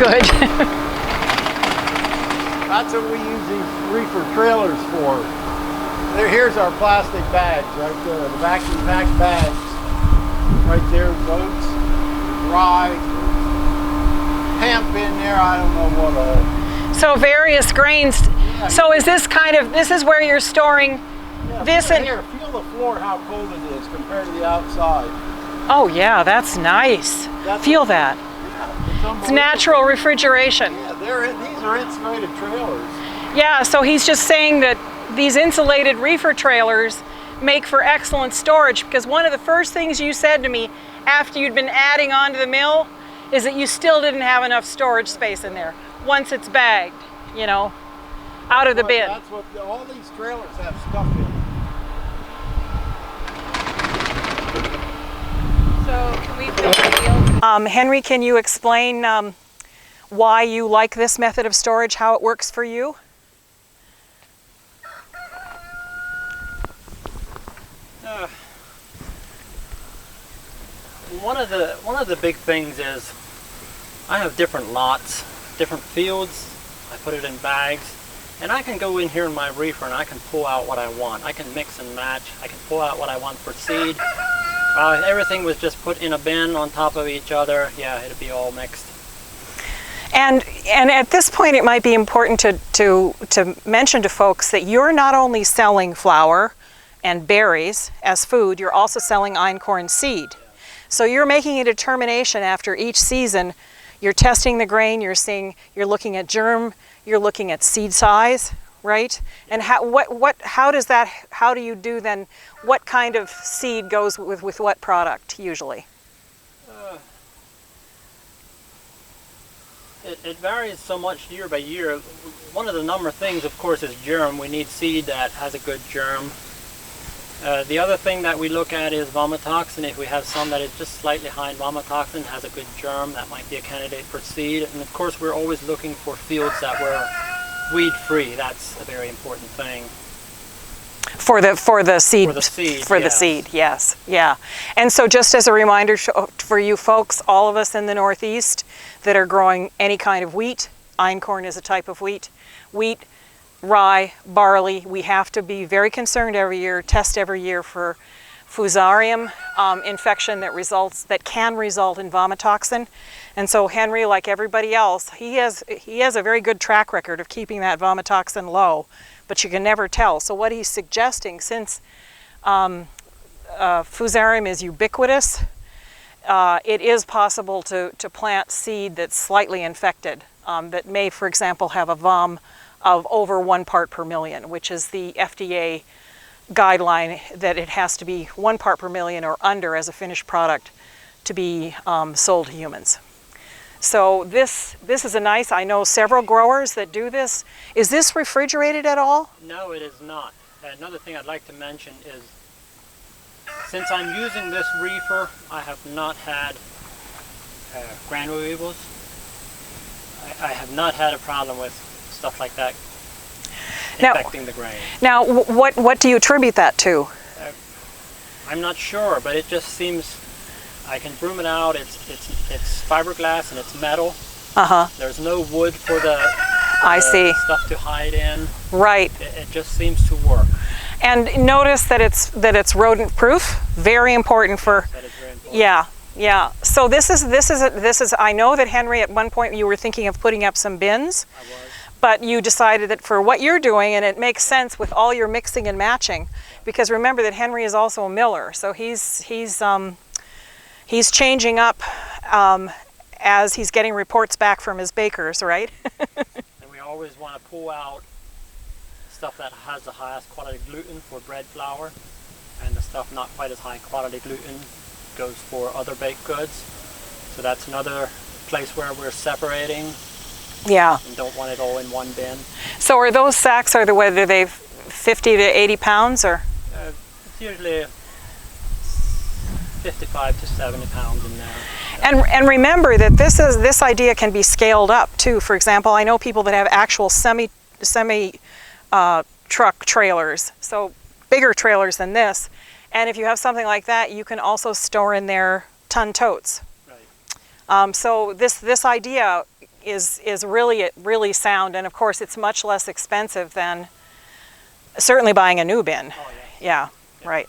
good. That's what we use these reefer trailers for. Here's our plastic bags right there, the vacuum packed bags. Right there, oats, rye, hemp in there, I don't know what all. So various grains. Yeah. So is this this is where you're storing this and here, feel the floor how cold it is compared to the outside. Oh yeah, that's nice. Feel that. Yeah, it's natural refrigeration. Yeah, these are insulated trailers. Yeah, so he's just saying that these insulated reefer trailers make for excellent storage, because one of the first things you said to me after you'd been adding on to the mill is that you still didn't have enough storage space in there once it's bagged, you know, out of the bin. That's what all these trailers have stuff in. So can we fill the wheel? Henry, can you explain why you like this method of storage, how it works for you? One of the big things is I have different lots, different fields. I put it in bags, and I can go in here in my reefer and I can pull out what I want. I can mix and match. I can pull out what I want for seed. Everything was just put in a bin on top of each other. Yeah, it'd be all mixed. And at this point, it might be important to mention to folks that you're not only selling flour and berries as food, you're also selling einkorn seed. So you're making a determination after each season. You're testing the grain, you're looking at germ, you're looking at seed size, right? And how do you do then, what kind of seed goes with what product usually? It varies so much year by year. One of the number of things, of course, is germ. We need seed that has a good germ. The other thing that we look at is vomitoxin. If we have some that is just slightly high in vomitoxin, has a good germ, that might be a candidate for seed. And of course, we're always looking for fields that were weed-free. That's a very important thing. For the seed. For the seed, yes. Yeah. And so just as a reminder for you folks, all of us in the Northeast that are growing any kind of wheat, einkorn is a type of wheat, rye, barley, we have to be very concerned every year, test every year for fusarium infection that can result in vomitoxin. And so Henry, like everybody else, he has a very good track record of keeping that vomitoxin low, but you can never tell. So what he's suggesting, since fusarium is ubiquitous, it is possible to plant seed that's slightly infected, that may, for example, have a vom of over 1 part per million, which is the FDA guideline that it has to be 1 part per million or under as a finished product to be sold to humans. So this is a nice, I know several growers that do this. Is this refrigerated at all? No, it is not. Another thing I'd like to mention is, since I'm using this reefer, I have not had granule weevils. I have not had a problem with stuff like that infecting the grain. Now, what do you attribute that to? I'm not sure, but it just seems I can broom it out. It's fiberglass and it's metal. There's no wood for the stuff to hide in. Right. It just seems to work. And notice that it's rodent proof. Very important for. That is very important. Yeah. Yeah. So this is. I know that Henry, at one point you were thinking of putting up some bins. I was. But you decided that for what you're doing, and it makes sense with all your mixing and matching, because remember that Henry is also a miller, so he's changing up as he's getting reports back from his bakers, right? And we always want to pull out stuff that has the highest quality gluten for bread flour, and the stuff not quite as high quality gluten goes for other baked goods. So that's another place where we're separating. Yeah. And don't want it all in one bin. So are those sacks, whether they've 50 to 80 pounds or? It's usually 55 to 70 pounds in there. And remember that this idea can be scaled up too. For example, I know people that have actual semi truck trailers, so bigger trailers than this. And if you have something like that, you can also store in there ton totes. Right. So this idea is really sound, and of course it's much less expensive than certainly buying a new bin. Oh, Yeah, right.